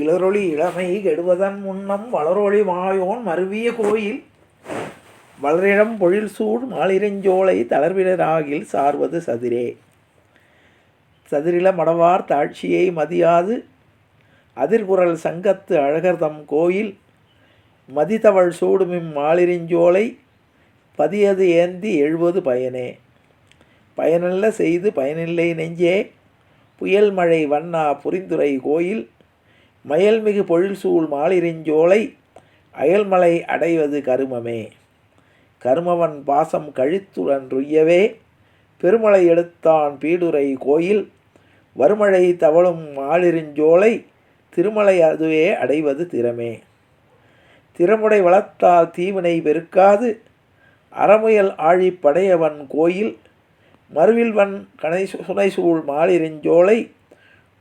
இளரொளி இளமை கெடுவதன் முன்னம் வளரொளி மாயோன் மருவிய கோயில் வளரிடம் பொழில் சூழ் மாலிரஞ்சோலை தளர்விடராகில் சார்வது சதிரே. சதிரில மடவார் தாட்சியை மதியாது அதிர்குரல் சங்கத்து அழகர்தம் கோயில் மதித்தவள் சூடுமிம் மாலிரஞ்சோலை பதியது ஏந்தி எழுவது பயனே. பயனல்ல செய்து பயனில்லை நெஞ்சே புயல் மழை வண்ணா புரிந்துரை கோயில் மயல்மிகு பொழில் சூழ் மாலிரஞ்சோலை அயல்மலை அடைவது கருமமே. கருமவன் பாசம் கழித்துடன் ருய்யவே பெருமலை எடுத்தான் பீடுரை கோயில் வருமழை தவழும் மாலிரஞ்சோலை திருமலை அதுவே அடைவது திறமே. திறமுடை வளர்த்தால் தீவினை பெருக்காது அறமுயல் ஆழி படையவன் கோயில் மறுவில்வன் சுனைசூழ் மாலிரஞ்சோலை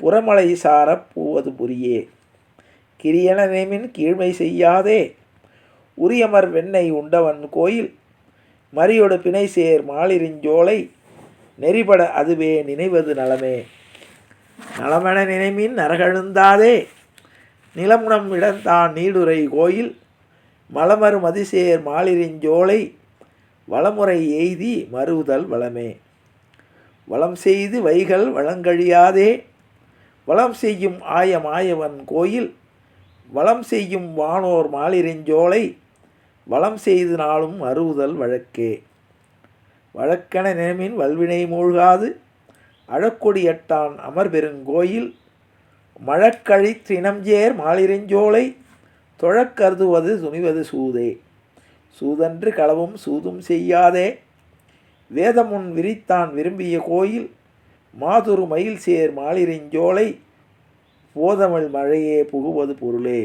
புறமலை சாரப் பூவது புரியே. கிரியன நேமின் கீழ்மை செய்யாதே உரியமர் வெண்ணை உண்டவன் கோயில் மறியொடு பிணை சேர் மாலிரஞ்சோலை நெறிபட அதுவே நினைவது நலமே. நலமென நினைமின் நரகழுந்தாதே நிலமுனம் இடந்தான் நீடுரை கோயில் மலமரு மதிசேர் மாலிரஞ்சோலை வளமுறை எய்தி மறுவுதல் வளமே. வளம் செய்து வைகள் வளங்கழியாதே வளம் செய்யும் ஆயமாயவன் கோயில் வளம் செய்யும் வானோர் மாலிரஞ்சோலை வளம் செய்து நாளும் அறுவுதல் வழக்கே. வழக்கென நினைமின் வல்வினை மூழ்காது அழக்கொடியட்டான் அமர்பெருங்கோயில் மழக்கழித்தினம்ஜேர் மாலிரஞ்சோலை தொழக்கருதுவது துணிவது சூதே. சூதன்று களவும் சூதும் செய்யாதே வேதமுன் விரித்தான் விரும்பிய கோயில் மாதுரு மயில் சேர் மாலிரஞ்சோலை போதமிழ் மழையே புகுவது பொருளே.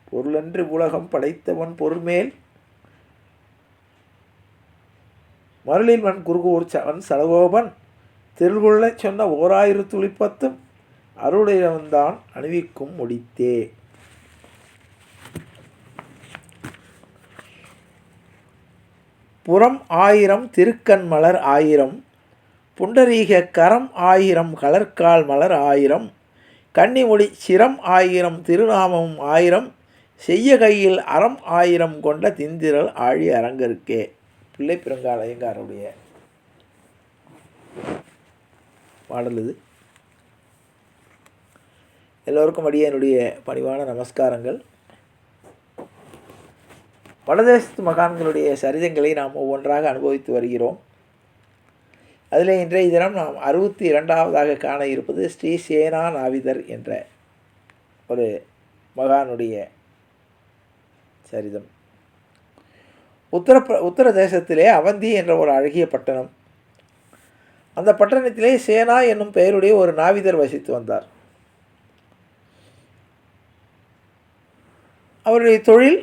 பொருளென்று உலகம் படைத்தவன் பொருள்மேல் மருளில்வன் குருகூர் சவன் சடகோபன் திருள்கொள்ளச் சொன்ன 1010 அருளையவன்தான் அணிவிக்கும் முடித்தே. புறம் 1000 திருக்கண் மலர் 1000 புண்டரீக கரம் 1000 கலர்கால் மலர் 1000 கன்னிமொழி சிரம் 1000 திருநாமம் 1000 செய்ய கையில் அறம் 1000 கொண்ட திந்திரல் ஆழி அரங்கருக்கே. பிள்ளை பிறங்கால் ஐயங்காருடைய பாடல் இது. எல்லோருக்கும் அடியனுடைய பணிவான நமஸ்காரங்கள். வடதேசத்து மகான்களுடைய சரிதங்களை நாம் ஒவ்வொன்றாக அனுபவித்து வருகிறோம். அதில் இன்றைய தினம் நாம் 62வது காண இருப்பது ஸ்ரீ சேனா நாவிதர் என்ற ஒரு மகானுடைய சரிதம். உத்தரதேசத்திலே அவந்தி என்ற ஒரு அழகிய பட்டணம். அந்த பட்டணத்திலே சேனா என்னும் பெயருடைய ஒரு நாவிதர் வசித்து வந்தார். அவருடைய தொழில்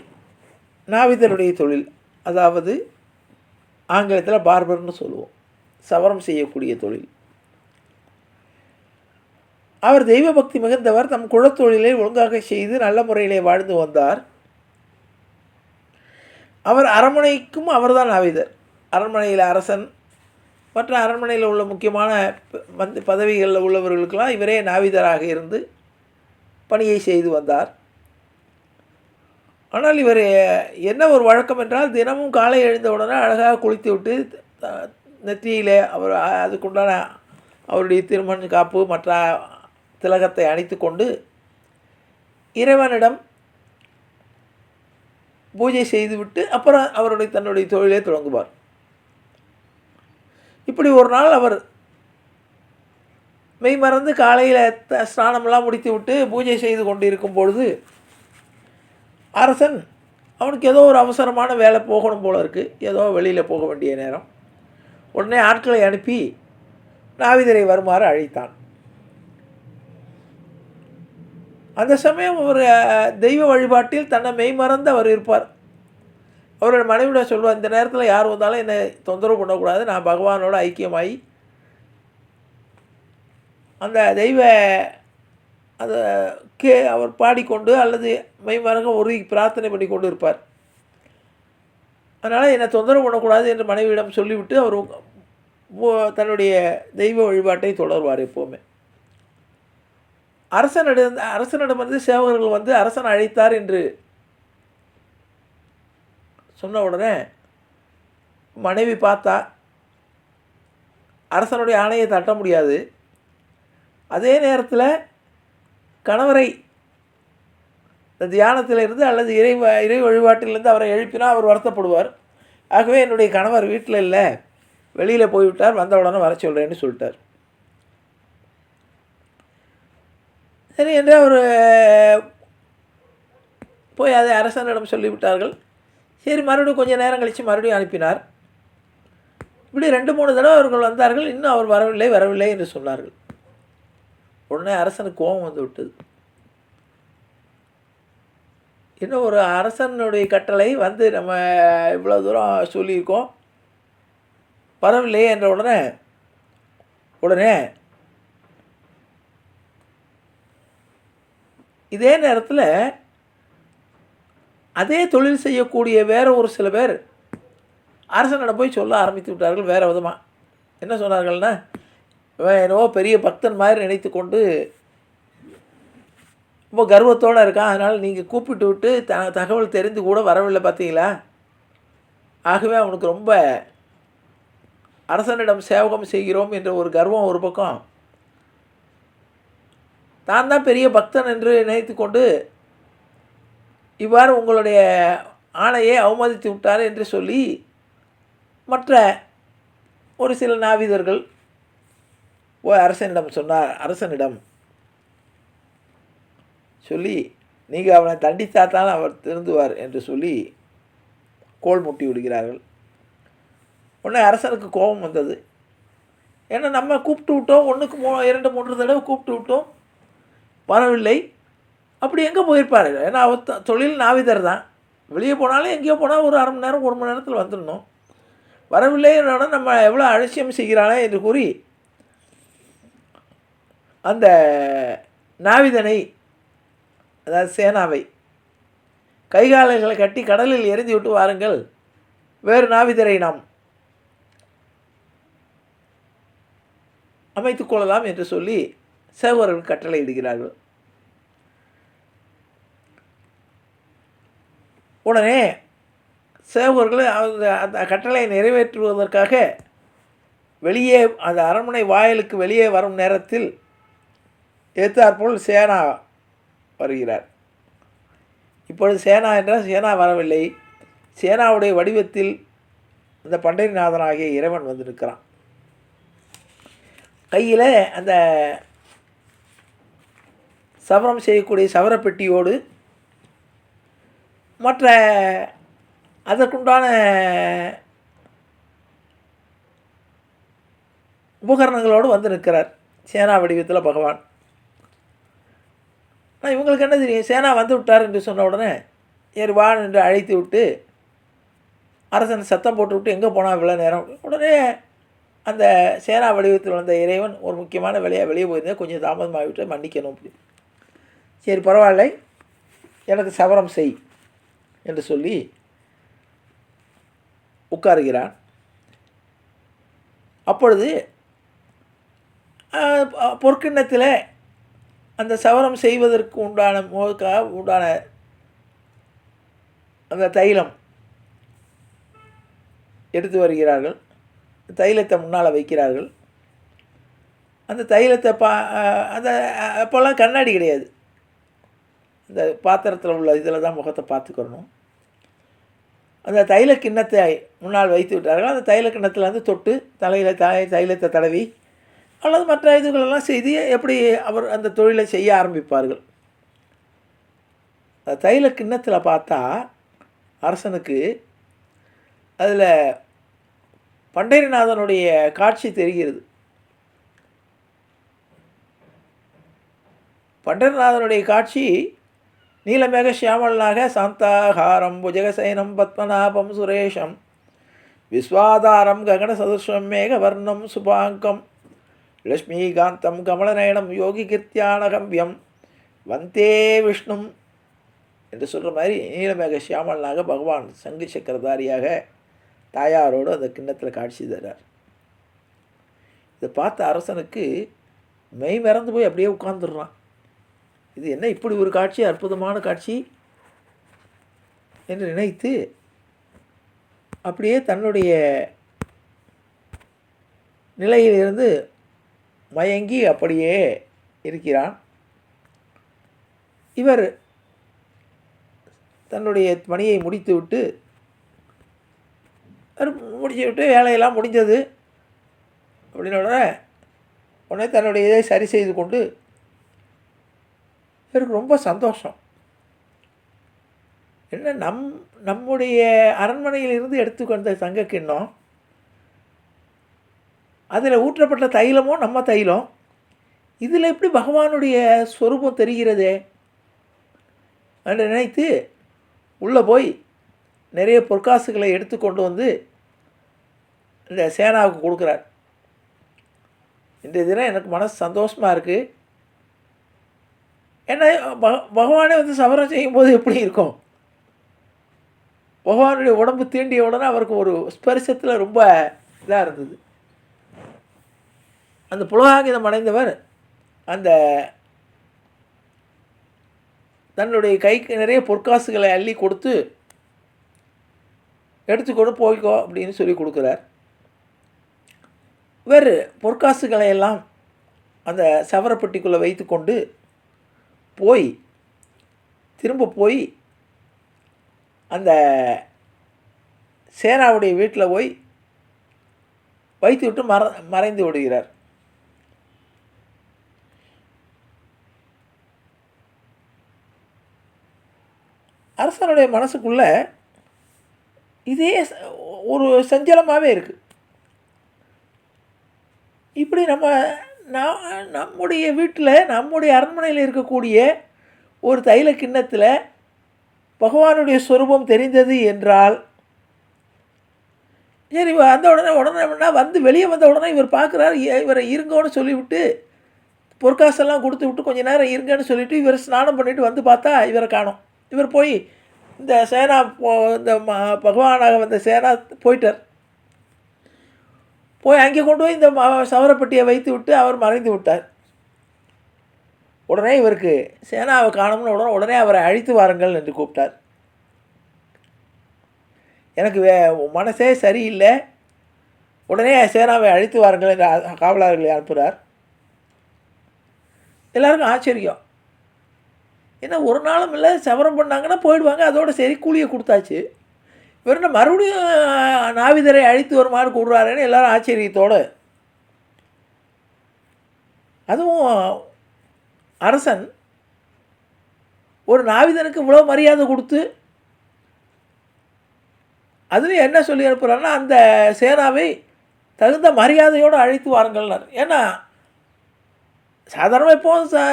நாவிதருடைய தொழில், அதாவது ஆங்கிலத்தில் பார்பர்னு சொல்லுவோம், சவரம் செய்யக்கூடிய தொழில். அவர் தெய்வ பக்தி மிகுந்தவர். தம் குலத்தொழிலை ஒழுங்காக செய்து நல்ல முறையிலே வாழ்ந்து வந்தார். அவர் அரண்மனைக்கும் அவர்தான் நாவிதர். அரண்மனையில் அரசன் மற்ற அரண்மனையில் உள்ள முக்கியமான பதவிகளில் உள்ளவர்களுக்கெல்லாம் இவரே நாவிதராக இருந்து பணியை செய்து வந்தார். ஆனால் இவர் என்ன ஒரு வழக்கம் என்றால், தினமும் காலை எழுந்தவுடனே அழகாக குளித்து விட்டு நெற்றியிலே அவர் அதுக்குண்டான அவருடைய திருமண காப்பு மற்ற திலகத்தை அணித்து கொண்டு இறைவனிடம் பூஜை செய்துவிட்டு அப்புறம் அவருடைய தன்னுடைய தொழிலை தொடங்குவார். இப்படி ஒரு நாள் அவர் மெய்மறந்து காலையில் ஸ்நானமெல்லாம் முடித்து விட்டு பூஜை செய்து கொண்டு இருக்கும் பொழுது அரசன் அவனுக்கு ஏதோ ஒரு அவசரமான வேலை போகணும் போல இருக்குது, ஏதோ வெளியில் போக வேண்டிய நேரம். உடனே ஆட்களை அனுப்பி நாவிதரை வருமாறு அழைத்தான். அந்த சமயம் அவர் தெய்வ வழிபாட்டில் தன்னை மெய்மறந்து அவர் இருப்பார். அவரோட மனைவிட சொல்வார், இந்த நேரத்தில் யார் வந்தாலும் என்னை தொந்தரவு பண்ணக்கூடாது, நான் பகவானோட ஐக்கியமாகி அந்த தெய்வ அதை அவர் பாடிக்கொண்டு அல்லது மெய்மறங்க ஒரு பிரார்த்தனை பண்ணி கொண்டு இருப்பார். அதனால் என்னை தொந்தரவு பண்ணக்கூடாது என்று மனைவியிடம் சொல்லிவிட்டு அவர் தன்னுடைய தெய்வ வழிபாட்டை தொடர்வார் எப்போவுமே. அரசனிடமிருந்து சேவகர்கள் வந்து அரசன் அழைத்தார் என்று சொன்ன உடனே மனைவி பார்த்தா அரசனுடைய ஆணையை தட்ட முடியாது. அதே நேரத்தில் கணவரை இந்த தியானத்திலிருந்து அல்லது இறை வழிபாட்டிலிருந்து அவரை எழுப்பினா அவர் வருத்தப்படுவார். ஆகவே என்னுடைய கணவர் வீட்டில் இல்லை, வெளியில் போய்விட்டார், வந்த உடனே வர சொல்கிறேன்னு சொல்லிட்டார். சரி என்று அவர் போய் அதை அரசனிடம் சொல்லிவிட்டார்கள். சரி, மறுபடியும் கொஞ்சம் நேரம் கழித்து மறுபடியும் அனுப்பினார். இப்படி 2-3 தடவை அவர்கள் வந்தார்கள். இன்னும் அவர் வரவில்லை என்று சொன்னார்கள். உடனே அரசனுக்கு கோபம் வந்து விட்டது. இன்னும் ஒரு அரசனுடைய கட்டளை வந்து நம்ம இவ்வளோ தூரம் சொல்லியிருக்கோம், வரவில்லையே என்ற உடனே இதே நேரத்தில் அதே தொழில் செய்யக்கூடிய வேறு ஒரு சில பேர் அரசனிடம் போய் சொல்ல ஆரம்பித்து விட்டார்கள். வேறு விதமாக என்ன சொன்னார்கள்னா, என்னவோ பெரிய பக்தன் மாதிரி நினைத்து கொண்டு ரொம்ப கர்வத்தோடு இருக்கான், அதனால் நீங்கள் கூப்பிட்டு விட்டு தகவல் தெரிந்து கூட வரவில்லை பார்த்தீங்களா, ஆகவே அவனுக்கு ரொம்ப அரசனிடம் சேவகம் செய்கிறோம் என்ற ஒரு கர்வம் ஒரு பக்கம், தான் தான் பெரிய பக்தன் என்று நினைத்து கொண்டு இவ்வாறு உங்களுடைய ஆணையை அவமதித்து விட்டார் என்று சொல்லி மற்ற ஒரு சில நாவிதர்கள் அரசனிடம் சொல்லி நீங்கள் அவனை தண்டித்தாத்தான் அவர் திருந்துவார் என்று சொல்லி கோல் முட்டி விடுகிறார்கள். உடனே அரசனுக்கு கோபம் வந்தது. ஏன்னா நம்ம கூப்பிட்டு விட்டோம், 2-3 தடவை கூப்பிட்டு விட்டோம், வரவில்லை. அப்படி எங்கே போயிருப்பார்? ஏன்னா அவர் தொழில் நாவிதர் தான், வெளியே போனாலும் எங்கேயோ போனால் ஒரு 1/2 மணி நேரம் 1 மணி நேரத்தில் வந்துடணும். வரவில்லை என்னோட நம்ம எவ்வளோ அலட்சியம் செய்கிறானே என்று கூறி அந்த நாவிதனை, அதாவது சேனாவை, கைகாலைகளை கட்டி கடலில் எரிந்து விட்டு வாருங்கள், வேறு நாவிதரை நாம் அமைத்து கொள்ளலாம் என்று சொல்லி சேவகர்கள் கட்டளை இடுகிறார்கள். உடனே சேவகர்கள் அந்த கட்டளையை நிறைவேற்றுவதற்காக வெளியே அந்த அரண்மனை வாயிலுக்கு வெளியே வரும் நேரத்தில் எதிர்த்தாற்போல் சேனா வருகிறார். இப்பொழுது சேனா என்றால் சேனா வரவில்லை, சேனாவுடைய வடிவத்தில் அந்த பண்டரிநாதனாகிய இறைவன் வந்து நிற்கிறான். கையில் அந்த சவரம் செய்யக்கூடிய சவரப்பெட்டியோடு மற்ற அதற்குண்டான உபகரணங்களோடு வந்து நிற்கிறார் சேனா வடிவத்தில் பகவான். ஆனால் இவங்களுக்கு என்ன தெரியும், சேனா வந்து விட்டார் என்று சொன்ன உடனே ஏறுவான் என்று அழைத்து விட்டு அரசன் சத்தம் போட்டு விட்டு எங்கே போனால் இவ்வளோ நேரம். உடனே அந்த சேனா வடிவத்தில் வந்த இறைவன் ஒரு முக்கியமான வேலையாக வெளியே போயிருந்தேன், கொஞ்சம் தாமதமாகிவிட்டு மன்னிக்கணும். அப்படி சரி பரவாயில்லை, எனக்கு சவரம் செய் என்று சொல்லி உட்காருகிறான். அப்பொழுது பொற்கிண்ணத்தில் அந்த சவரம் செய்வதற்கு உண்டான அந்த தைலம் எடுத்து வருகிறார்கள். தைலத்தை முன்னால் வைக்கிறார்கள். அந்த தைலத்தை அந்த அப்போல்லாம் கண்ணாடி கிடையாது, அந்த பாத்திரத்தில் உள்ள இதில் தான் முகத்தை பார்த்துக்கிறணும். அந்த தைல கிண்ணத்தை முன்னால் வைத்து விட்டார்கள். அந்த தைல கிண்ணத்தில் வந்து தொட்டு தலையில் தைலத்தை தடவி அல்லது மற்ற இதுகளெல்லாம் செய்து எப்படி அவர் அந்த தொழிலை செய்ய ஆரம்பிப்பார்கள். அந்த தைல கிண்ணத்தில் பார்த்தா அரசனுக்கு அதில் பண்டரிநாதனுடைய காட்சி தெரிகிறது. பண்டரிநாதனுடைய காட்சி நீலமேக சியாமலனாக சாந்தாகாரம் புஜகசயனம் பத்மநாபம் சுரேஷம் விஸ்வாதாரம் ககன சதுர்ஷம் மேகவர்ணம் சுபாங்கம் லக்ஷ்மிகாந்தம் கமலநயனம் யோகி கிருத்தியானகம்பியம் வந்தே விஷ்ணும் என்று சொல்கிற மாதிரி நீலமேக சியாமலனாக பகவான் சங்கு சக்கரதாரியாக தாயாரோடு அந்த கிண்ணத்தில் காட்சி தர்றார். இதை பார்த்த அரசனுக்கு மெய் மறந்து போய் அப்படியே உட்கார்ந்துடுறான். இது என்ன இப்படி ஒரு காட்சி, அற்புதமான காட்சி என்று நினைத்து அப்படியே தன்னுடைய நிலையிலிருந்து மயங்கி அப்படியே இருக்கிறான். இவர் தன்னுடைய பணியை முடித்துவிட்டு வேலையெல்லாம் முடிஞ்சது அப்படின்ன உடனே தன்னுடைய இதை சரி செய்து கொண்டு இவருக்கு ரொம்ப சந்தோஷம். என்ன நம்முடைய அரண்மனையிலிருந்து எடுத்துக்கொண்ட தங்க கிண்ணம், அதில் ஊற்றப்பட்ட தைலமும் நம்ம தைலம், இதில் எப்படி பகவானுடைய ஸ்வரூபம் தெரிகிறதே என்று நினைத்து உள்ளே போய் நிறைய பொற்காசுகளை எடுத்து கொண்டு வந்து இந்த சேனாவுக்கு கொடுக்குறார். இன்றைய தினம் எனக்கு மனசு சந்தோஷமாக இருக்குது. ஏன்னா பகவானே வந்து சவரம் செய்யும்போது எப்படி இருக்கும், பகவானுடைய உடம்பு தீண்டிய உடனே அவருக்கு ஒரு ஸ்பரிசத்தில் ரொம்ப இதாக இருந்தது. அந்த புலகாங்கிதம் அடைந்தவர் அந்த தன்னுடைய கைக்கு நிறைய பொற்காசுகளை அள்ளி கொடுத்து எடுத்துக்கொண்டு போய்க்கோ அப்படின்னு சொல்லி கொடுக்குறார். இவர் பொற்காசுகளை எல்லாம் அந்த சவரப்பட்டிக்குள்ளே வைத்து கொண்டு திரும்ப போய் அந்த சேனாவுடைய வீட்டில் போய் வைத்து விட்டு மறைந்து விடுகிறார். அரசனுடைய மனசுக்குள்ளே இதே ஒரு சஞ்சலமாகவே இருக்குது. இப்படி நம்முடைய வீட்டில் நம்முடைய அரண்மனையில் இருக்கக்கூடிய ஒரு தைல கிண்ணத்தில் பகவானுடைய ஸ்வரூபம் தெரிந்தது என்றால், சரி அந்த உடனே வந்து வெளியே வந்த உடனே இவர் பார்க்குறாரு, இவரை இருங்கன்னு சொல்லிவிட்டு பொற்காசெல்லாம் கொடுத்து விட்டு கொஞ்சம் நேரம் இருங்கன்னு சொல்லிவிட்டு இவர் ஸ்நானம் பண்ணிவிட்டு வந்து பார்த்தா இவரை காணோம். இவர் போய் இந்த சேனா இந்த பகவானாக வந்த சேனா போயிட்டார். போய் அங்கே கொண்டு போய் இந்த சவரப்பட்டியை வைத்து விட்டு அவர் மறைந்து விட்டார். உடனே இவருக்கு சேனாவை காணும்னு உடனே அவரை அழைத்து வாருங்கள் என்று கூப்பிட்டார். எனக்கு மனசே சரியில்லை, உடனே சேனாவை அழைத்து வாருங்கள் என்று காவலர்களை அனுப்புகிறார். எல்லாருக்கும் ஆச்சரியம். ஏன்னா ஒரு நாளும் இல்லை, சவரம் பண்ணாங்கன்னா போயிடுவாங்க, அதோடு சரி கூலியை கொடுத்தாச்சு. இவர் மறுபடியும் நாவிதரை அழைத்து வருமாறு கூடுறாருன்னு எல்லாரும் ஆச்சரியத்தோடு. அதுவும் அரசன் ஒரு நாவிதனுக்கு இவ்வளோ மரியாதை கொடுத்து அதுலேயும் என்ன சொல்லி அனுப்புகிறாருன்னா, அந்த சேனாவை தகுந்த மரியாதையோடு அழைத்து வாருங்கள்னார். ஏன்னா சாதாரணமாக எப்போது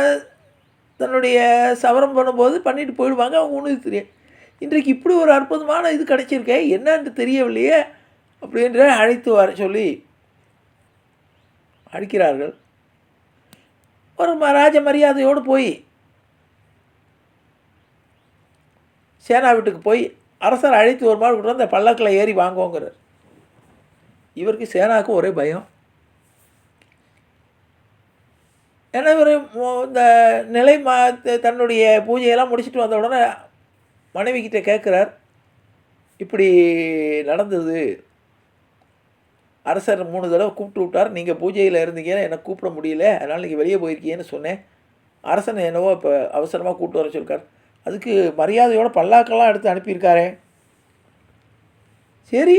தன்னுடைய சவரம் பண்ணும்போது பண்ணிட்டு போயிடுவாங்க, அவங்க ஒன்றும் தெரியும். இன்றைக்கு இப்படி ஒரு அற்புதமான இது கிடைச்சிருக்கே, என்னன்னு தெரியவில்லையே அப்படின்ற அழைத்து வர சொல்லி அழைக்கிறார்கள். ஒரு ராஜ மரியாதையோடு போய் சேனா வீட்டுக்கு போய் அரசர் அழைத்து ஒரு மாதிரி விட்டு அந்த பல்லக்கில் ஏறி வாங்குவோங்கிறார். இவருக்கு சேனாவுக்கு ஒரே பயம். ஏன்னா இவர் இந்த நிலை தன்னுடைய பூஜையெல்லாம் முடிச்சுட்டு வந்த உடனே மனைவிக்கிட்ட கேட்குறார், இப்படி நடந்தது, அரசர் 3 தடவை கூப்பிட்டு விட்டார், நீங்கள் பூஜையில் இருந்தீங்க, எனக்கு கூப்பிட முடியல, அதனால் நீங்கள் வெளியே போயிருக்கீங்கன்னு சொன்னேன். அரசன் என்னவோ இப்போ அவசரமாக கூப்பிட்டு வர சொல்லிருக்கார், அதுக்கு மரியாதையோட பல்லாக்கெல்லாம் எடுத்து அனுப்பியிருக்காரே. சரி,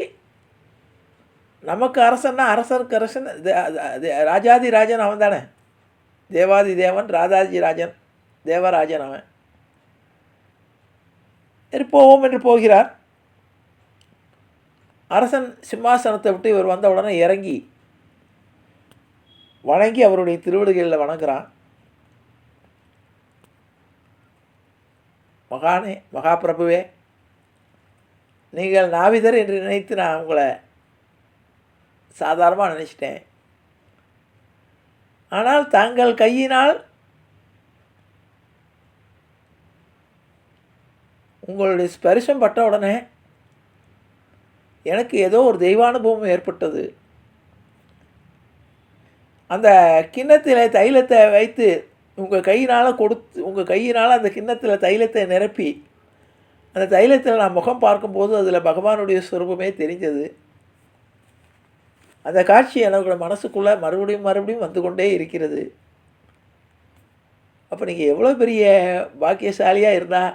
நமக்கு அரசன்னா அரசருக்கு அரசன், ராஜாதி ராஜன் அவன் தானே, தேவாதி தேவன், ராஜாதி ராஜன், தேவராஜன் அவன். போவோம் என்று போகிறார். அரசன் சிம்மாசனத்தை விட்டு இவர் வந்த உடனே இறங்கி வணங்கி அவருடைய திருவடிகளில் வணங்குறான். மகானே, மகாபிரபுவே, நீங்கள் நாவிதர் என்று நினைத்து நான் உங்களை சாதாரணமாக நினச்சிட்டேன். ஆனால் தாங்கள் கையினால் உங்களுடைய ஸ்பரிசம் பட்ட உடனே எனக்கு ஏதோ ஒரு தெய்வானுபவம் ஏற்பட்டது. அந்த கிண்ணத்தில் தைலத்தை வைத்து உங்கள் கையினால் உங்கள் கையினால் அந்த கிண்ணத்தில் தைலத்தை நிரப்பி அந்த தைலத்தில் நான் முகம் பார்க்கும்போது அதில் பகவானுடைய சுரூபமே தெரிஞ்சது. அந்த காட்சி என்னோட மனசுக்குள்ளே மறுபடியும் மறுபடியும் வந்து கொண்டே இருக்கிறது. அப்போ நீங்கள் எவ்வளோ பெரிய பாக்கியசாலியாக இருந்தால்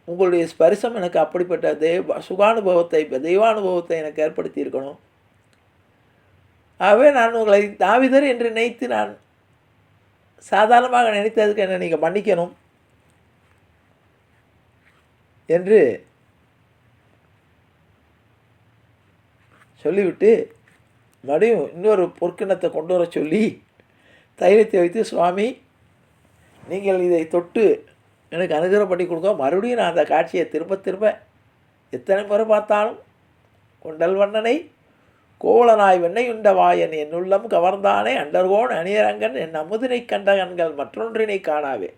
உங்களுடைய ஸ்பரிசம் எனக்கு அப்படிப்பட்ட சுகானுபவத்தை தெய்வானுபவத்தை எனக்கு ஏற்படுத்தி இருக்கணும். ஆகவே நான் உங்களை தாவிதர் என்று நினைத்து நான் சாதாரணமாக நினைத்ததுக்கு என்ன நீங்கள் மன்னிக்கணும் என்று சொல்லிவிட்டு மறுபடியும் இன்னொரு பொற்கிண்ணத்தை கொண்டு வர சொல்லி தைலத்தை வைத்து, சுவாமி நீங்கள் இதை தொட்டு எனக்கு அனுகிரகம் பண்ணி கொடுங்க. மறுபடியும் நான் அந்த காட்சியை திரும்ப திரும்ப எத்தனை முறை பார்த்தாலும் கொண்டல் வண்ணனை கோவலனாய் வெண்ணையுண்ட வாயன் என் உள்ளம் கவர்ந்தானே அண்டர்கோன் அணியரங்கன் என் அமுதினை கண்ட கண்கள் மற்றொன்றினை காணாவே.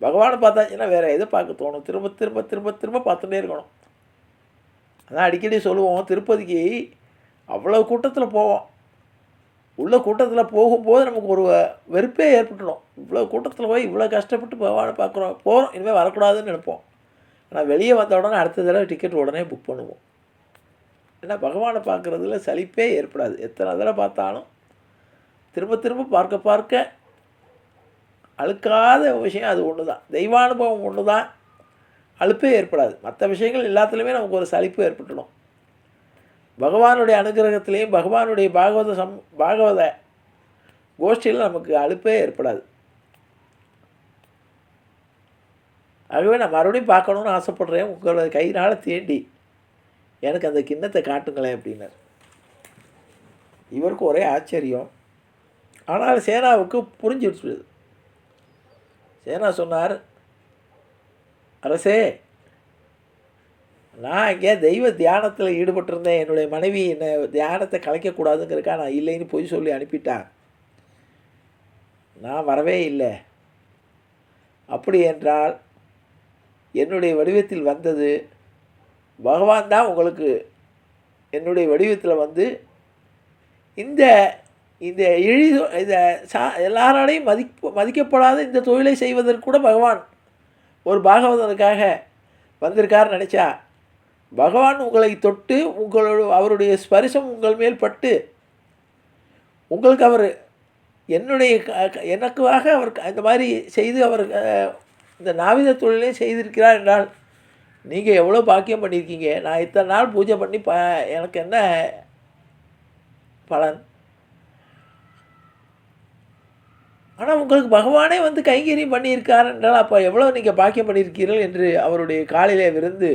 பகவானை பார்த்தாச்சுன்னா வேறு எதை பார்க்க தோணும்? திரும்ப திரும்ப திரும்ப திரும்ப பார்த்துட்டே இருக்கணும். அதான் அடிக்கடி சொல்லுவோம், திருப்பதிக்கு அவ்வளோ கூட்டத்தில் போவோம். உள்ள கூட்டத்தில் போகும்போது நமக்கு ஒரு வெறுப்பே ஏற்பட்டுடும். இவ்வளோ கூட்டத்தில் போய் இவ்வளோ கஷ்டப்பட்டு பகவானை போகிறோம், இனிமேல் வரக்கூடாதுன்னு நினைப்போம். ஆனால் வெளியே வந்த உடனே அடுத்த தடவை டிக்கெட் உடனே புக் பண்ணுவோம். ஏன்னா பகவானை பார்க்குறதுல சலிப்பே ஏற்படாது. எத்தனை தடவை பார்த்தாலும் திரும்ப திரும்ப பார்க்க பார்க்க அழுக்காத விஷயம் அது ஒன்று தான். தெய்வானுபவம் ஒன்று தான், அலுப்பே ஏற்படாது. மற்ற விஷயங்கள் எல்லாத்துலேயுமே நமக்கு ஒரு சலிப்பு ஏற்பட்டுடும். பகவானுடைய அனுகிரகத்திலையும் பகவானுடைய பாகவத கோஷ்டியில் நமக்கு அலுப்பே ஏற்படாது. ஆகவே நான் மறுபடியும் பார்க்கணுன்னு ஆசைப்படுறேன். உங்களோட கையினால் தேண்டி எனக்கு அந்த கிண்ணத்தை காட்டுங்களேன் அப்படின்னார். இவருக்கு ஒரே ஆச்சரியம். ஆனால் சேனாவுக்கு புரிஞ்சிடுச்சு. சேனா சொன்னார், அரசே, நான் இங்கே தெய்வ தியானத்தில் ஈடுபட்டிருந்தேன். என்னுடைய மனைவி என்னை தியானத்தை கலைக்கக்கூடாதுங்கிறக்கா நான் இல்லைன்னு பொய் சொல்லி அனுப்பிட்டான். நான் வரவே இல்லை. அப்படி என்றால் என்னுடைய வடிவத்தில் வந்தது பகவான் தான். உங்களுக்கு என்னுடைய வடிவத்தில் வந்து இந்த இந்த இந்த எல்லாராலையும் மதிக்கப்படாத இந்த தொழிலை செய்வதற்கு கூட பகவான் ஒரு பாகவதனுக்காக வந்திருக்காருன்னு நினச்சா, பகவான் உங்களை தொட்டு அவருடைய ஸ்பரிசம் உங்கள் மேல் பட்டு உங்களுக்கு அவர் எனக்காக அவர் இந்த மாதிரி செய்து அவர் இந்த நாவித தொழிலையும் செய்திருக்கிறார் என்றால் நீங்கள் எவ்வளோ பாக்கியம் பண்ணியிருக்கீங்க. நான் இத்தனை நாள் பூஜை பண்ணி எனக்கு என்ன பலன்? ஆனால் உங்களுக்கு பகவானே வந்து கைங்கரியம் பண்ணியிருக்கார் என்றால் அப்போ எவ்வளோ நீங்கள் பாக்கியம் பண்ணியிருக்கீர்கள் என்று அவருடைய காலிலே விருந்து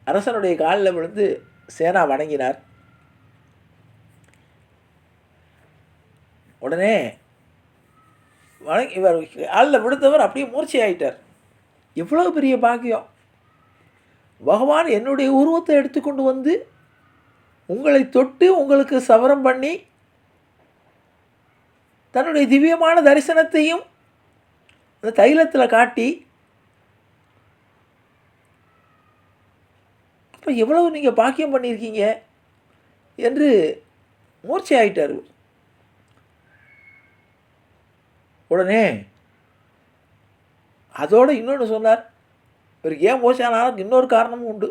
அரசனுடைய காலில் விழுந்து சேனா வணங்கினார். உடனே இவர் காலில் விழுந்தவர் அப்படியே மூர்ச்சி ஆகிட்டார். எவ்வளோ பெரிய பாக்கியம்! பகவான் என்னுடைய உருவத்தை எடுத்துக்கொண்டு வந்து உங்களை தொட்டு உங்களுக்கு சவரம் பண்ணி தன்னுடைய திவ்யமான தரிசனத்தையும் அந்த தைலத்தில் காட்டி, அப்போ எவ்வளவு நீங்கள் பாக்கியம் பண்ணியிருக்கீங்க என்று மூர்ச்சி ஆகிட்டார். உடனே அதோடு இன்னொன்று சொன்னார். இவருக்கு ஏன் மூர்ச்சானாலும் இன்னொரு காரணமும் உண்டு.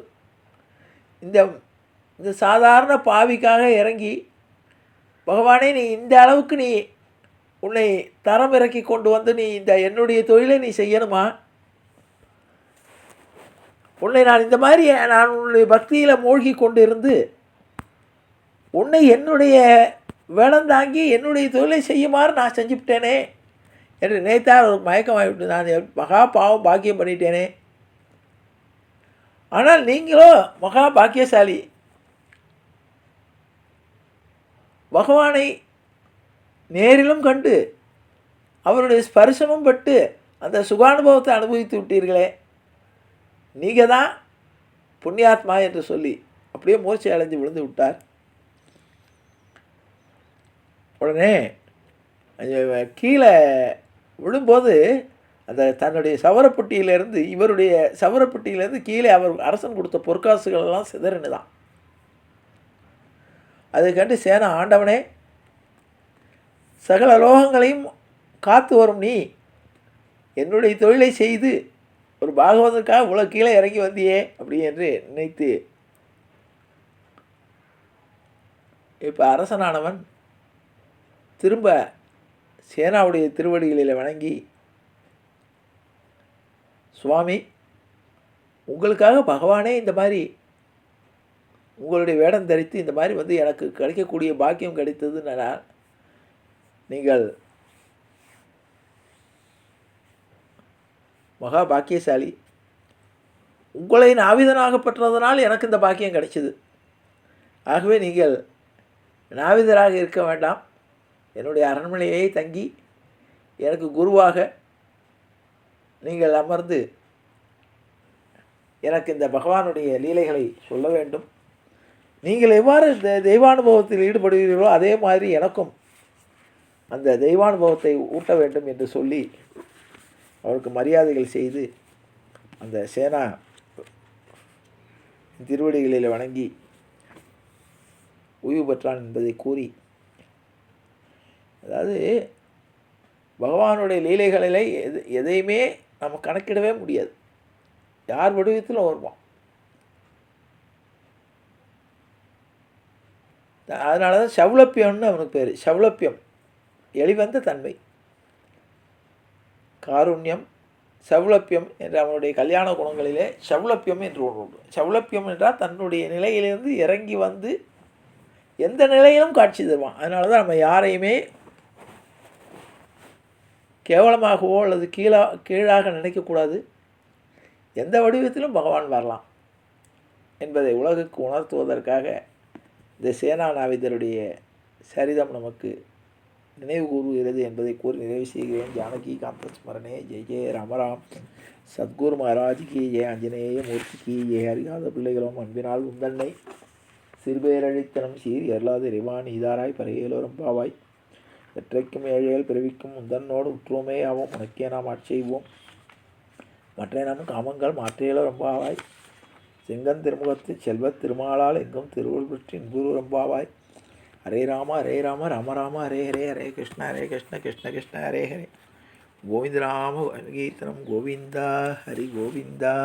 இந்த சாதாரண பாவிக்காக இறங்கி, பகவானே நீ இந்த அளவுக்கு நீ உன்னை தரம் இறக்கி கொண்டு வந்து நீ இந்த என்னுடைய தொழிலை நீ செய்யணுமா? உன்னை நான் இந்த மாதிரி நான் உன்னுடைய பக்தியில் மூழ்கி கொண்டு இருந்து உன்னை என்னுடைய வேளந்தாங்கி என்னுடைய தொழிலை செய்யுமாறு நான் செஞ்சுவிட்டேனே என்று நினைத்தால் ஒரு மயக்கமாகிவிட்டு நான் மகா பாவம் பாக்கியம் பண்ணிட்டேனே. ஆனால் நீங்களோ மகா பாக்கியசாலி. பகவானை நேரிலும் கண்டு அவருடைய ஸ்பர்சமும் பட்டு அந்த சுகானுபவத்தை அனுபவித்து விட்டீர்களே, நீங்கள் தான் புண்ணியாத்மா என்று சொல்லி அப்படியே மூர்ச்சை அடைஞ்சு விழுந்து விட்டார். உடனே கீழே விழும்போது அந்த தன்னுடைய சவரப்பட்டியிலேருந்து இவருடைய சவரப்பட்டியிலேருந்து கீழே அவர் அரசன் கொடுத்த பொற்காசுகளெல்லாம் சிதறினுதான். அதை கண்டு சேனா, ஆண்டவனே, சகல லோகங்களையும் காத்து வரும் நீ என்னுடைய தொழிலை செய்து ஒரு பாகவதற்காக இவ்வளோ கீழே இறங்கி வந்தியே அப்படி என்று நினைத்து இப்போ அரசனானவன் திரும்ப சேனாவுடைய திருவடிகளில் வணங்கி, சுவாமி, உங்களுக்காக பகவானே இந்த மாதிரி உங்களுடைய வேடம் தரித்து இந்த மாதிரி வந்து எனக்கு கிடைக்கக்கூடிய பாக்கியம் கிடைத்ததுன்னா நீங்கள் மகா பாக்கியசாலி. உங்களை நாவிதனாக பெற்றதனால் எனக்கு இந்த பாக்கியம் கிடைச்சிது. ஆகவே நீங்கள் நாவிதராக இருக்க வேண்டாம், என்னுடைய அரண்மனையை தங்கி எனக்கு குருவாக நீங்கள் அமர்ந்து எனக்கு இந்த பகவானுடைய லீலைகளை சொல்ல வேண்டும். நீங்கள் எவ்வாறு தெய்வானுபவத்தில் ஈடுபடுகிறீர்களோ அதே மாதிரி எனக்கும் அந்த தெய்வானுபவத்தை ஊட்ட வேண்டும் என்று சொல்லி அவருக்கு மரியாதைகள் செய்து அந்த சேனா திருவடிகளில் வணங்கி ஓய்வு பெற்றான் என்பதை கூறி, அதாவது பகவானுடைய லீலைகளில் எதையுமே நம்ம கணக்கிடவே முடியாது. யார் வடிவத்திலும் வருவான். அதனால தான் சௌலப்பியம்னு அவனுக்கு பேர். சௌலப்பியம் எளிவந்த தன்மை, காருண்யம், சௌலப்பியம் என்ற அவனுடைய கல்யாண குணங்களிலே சௌலப்பியம் என்று ஒன்று உண்டு. சௌலப்பியம் என்றால் தன்னுடைய நிலையிலிருந்து இறங்கி வந்து எந்த நிலையிலும் காட்சி தருவான். அதனால தான் நம்ம யாரையுமே கேவலமாகவோ அல்லது கீழாக நினைக்கக்கூடாது. எந்த வடிவத்திலும் பகவான் வரலாம் என்பதை உலகுக்கு உணர்த்துவதற்காக இந்த சேனா நாவிதருடைய சரிதம் நமக்கு நினைவு கூறுகிறது என்பதை கூறி நிறைவு செய்கிறேன். ஜானகி காந்த ஸ்மரணே. ஜெய் ஜெய ராமராம். சத்குரு மகாராஜ்கி ஜெய. ஆஞ்சநேய மூர்த்திக்கு ஜெய. அறியாத பிள்ளைகளும் அன்பினால் உந்தன்னை சிறுபேரழித்தனம் சீர் அருளாது இறைவான் ஈதாராய் பரையேலோரும் பாவாய். வெற்றைக்கும் ஏழைகள் பிறவிக்கும் உந்தன்னோடு உற்றுவமே ஆவோம். உனக்கே நாம் ஆட்செய்வோம். மற்ற நம் காமங்கள் மாற்றியலோ ரம்பாவாய். செங்கன் திருமுகத்து செல்வத் திருமாலால் எங்கும் திருவுள் பெற்று இன்புரு ரம்பாவாய். ஹரே ராம ராம ராம ஹரே ஹரே, ஹரே கிருஷ்ண கிருஷ்ண கிருஷ்ண ஹரே ஹரே. கோவிந்த ராம கீர்த்தனம். கோவிந்தா ஹரி கோவிந்தா.